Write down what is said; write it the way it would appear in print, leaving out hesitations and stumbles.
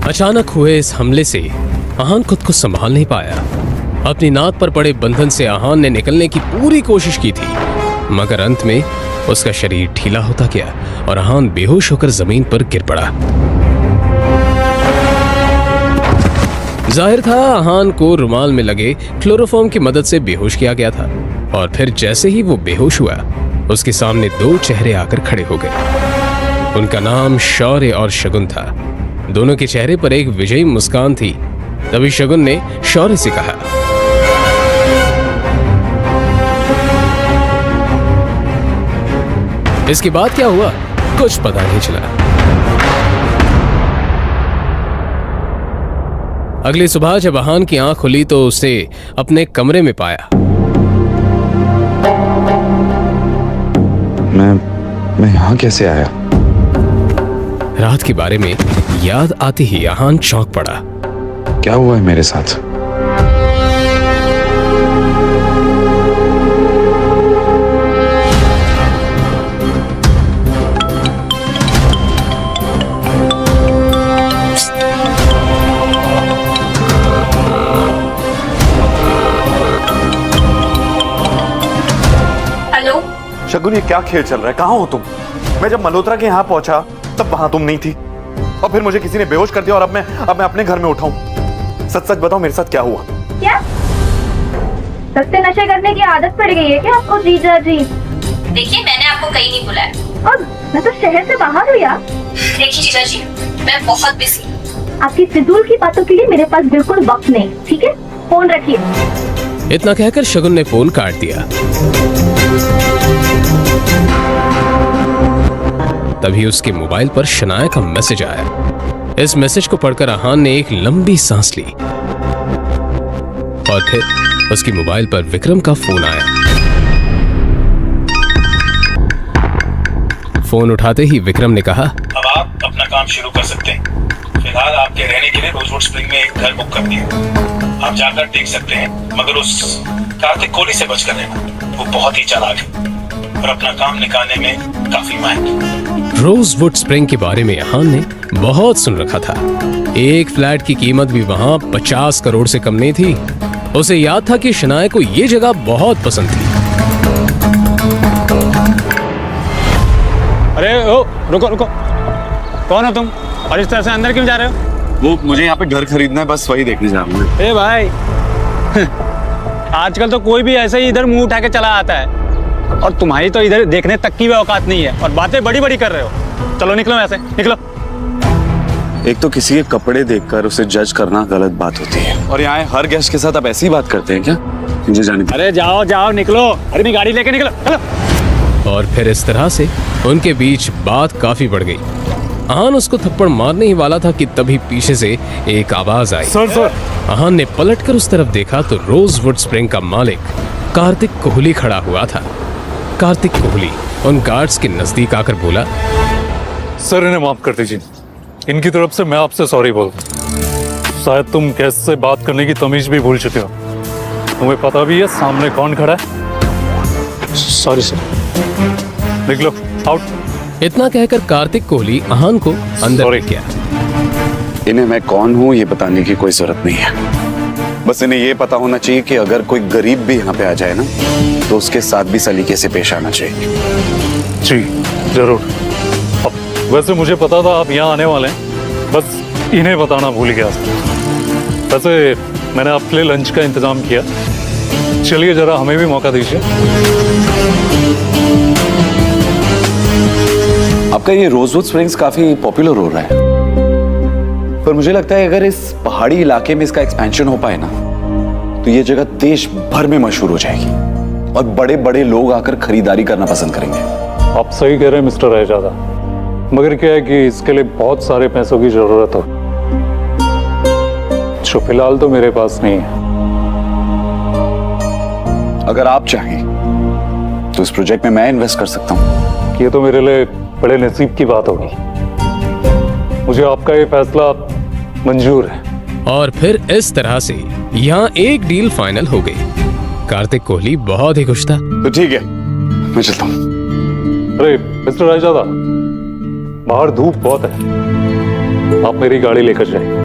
अचानक हुए इस हमले से आहान खुद को संभाल नहीं पाया। अपनी नाक पर पड़े बंधन से आहान ने निकलने की पूरी कोशिश की थी, मगर अंत में उसका शरीर ढीला होता गया और आहान बेहोश होकर जमीन पर गिर पड़ा। जाहिर था आहान को रुमाल में लगे क्लोरोफॉर्म की मदद से बेहोश किया गया था, और फिर जैसे ही वो बेहोश हुआ उसके सामने दो चेहरे आकर खड़े हो गए। उनका नाम शौर्य और शगुन था। दोनों के चेहरे पर एक विजयी मुस्कान थी। तभी शगुन ने शौर्य से कहा, इसके बाद क्या हुआ कुछ पता नहीं चला। अगली सुबह जब आहान की आंख खुली तो उसे अपने कमरे में पाया। मैं यहां कैसे आया? रात के बारे में याद आते ही आहान चौंक पड़ा। क्या हुआ है मेरे साथ? शगुन, ये क्या खेल चल रहा है? कहाँ हो तुम? मैं जब मल्होत्रा के यहाँ पहुंचा तब वहां तुम नहीं थी, और फिर मुझे किसी ने बेहोश कर दिया और अब मैं अपने घर में उठाऊं। सच सच बताओ, मेरे साथ क्या हुआ? क्या सस्ते नशे करने की आदत पड़ गई है क्या आपको जीजा जी? देखिए, मैंने आपको कहीं नहीं बुलाया और मैं तो शहर से बाहर हुई। देखिए जीजा जी, मैं बहुत बिजी। आपकी फिजूल की बातों के लिए मेरे पास बिल्कुल वक्त नहीं, ठीक है? फोन रखिए। इतना कहकर शगुन ने फोन काट दिया। तभी उसके मोबाइल पर शनाया का मैसेज आया। इस मैसेज को पढ़कर आहान ने एक लंबी सांस ली और फिर उसके मोबाइल पर विक्रम का फोन आया। फोन उठाते ही विक्रम ने कहा, अब आप अपना काम शुरू कर सकते हैं। फिलहाल आपके रहने के लिए रोजवुड स्प्रिंग में एक घर बुक कर दिया। आप जाकर देख सकते हैं, मगर उस कार्तिक कोहली से बचकर रहना। वो बहुत ही चालाक है और अपना काम निकालने में काफी माहिर। रोजवुड स्प्रिंग के बारे में आहान ने बहुत सुन रखा था। एक फ्लैट की कीमत भी वहां 50 करोड़ से कम नहीं थी। उसे याद था कि शनाया को ये जगह बहुत पसंद थी। अरे ओ, रुको रुको, कौन हो तुम और इस तरह से अंदर क्यों जा रहे हो? वो मुझे यहाँ पे घर खरीदना है, बस वही देखने जा रहा हूँ। ए भाई आजकल तो कोई भी ऐसे ही इधर मुंह उठा के चला आता है, और तुम्हारी तो इधर देखने तक की भी औकात नहीं है और बातें बड़ी बड़ी कर रहे हो। चलो निकलो ऐसे, निकलो। एक तो किसी के कपड़े देखकर उसे जज करना गलत बात होती है, और यहाँ हर गेस्ट के साथ आप ऐसी बात करते हैं क्या? मुझे जाने दीजिए। अरे जाओ जाओ, निकलो। अरे मेरी गाड़ी लेके निकलो, चलो। और फिर इस तरह से उनके बीच बात काफी बढ़ गई। आहान उसको थप्पड़ मारने ही वाला था कि तभी पीछे से एक आवाज आई। सर। आहान ने पलटकर उस तरफ देखा तो रोजवुड स्प्रिंग का मालिक कार्तिक कोहली खड़ा हुआ था। कार्तिक कोहली उन गार्ड्स के नजदीक आकर बोला, सर इन्हें माफ कर दीजिए, इनकी तरफ से मैं आपसे सॉरी बोलता। शायद तुम गेस्ट से बात करने की तमीज भी भूल चुके हो। तुम्हें पता भी है सामने कौन खड़ा है? Sorry sir. निकलो, आउट। इतना कहकर कार्तिक कोहली आहान को अंदर ले गया। इन्हें मैं कौन हूँ ये बताने की कोई जरूरत नहीं है। बस इन्हें ये पता होना चाहिए कि अगर कोई गरीब भी यहाँ पे आ जाए ना, तो उसके साथ भी सलीके से पेश आना चाहिए। जी जरूर। अब वैसे मुझे पता था आप यहाँ आने वाले हैं, बस इन्हें बताना भूल गया। वैसे मैंने आपके लिए लंच का इंतजाम किया। चलिए जरा हमें भी मौका दीजिए। आपका ये रोजवुड स्प्रिंग्स काफी पॉपुलर हो रहा है, पर मुझे लगता है अगर इस पहाड़ी इलाके में इसका एक्सपेंशन हो पाए ना, तो ये जगह देश भर में मशहूर हो जाएगी और बड़े बड़े लोग आकर खरीदारी करना पसंद करेंगे। आप सही कह रहे हैं मिस्टर रहजादा, मगर क्या है कि इसके लिए बहुत सारे पैसों की जरूरत हो, जो फिलहाल तो मेरे पास नहीं है। अगर आप चाहें तो इस प्रोजेक्ट में मैं इन्वेस्ट कर सकता हूं। ये तो मेरे लिए बड़े नसीब की बात होगी। मुझे आपका ये फैसला मंजूर है। और फिर इस तरह से यहाँ एक डील फाइनल हो गई। कार्तिक कोहली बहुत ही खुश था। तो ठीक है, मैं चलता हूँ। अरे मिस्टर रायजादा, बाहर धूप बहुत है, आप मेरी गाड़ी लेकर जाएं।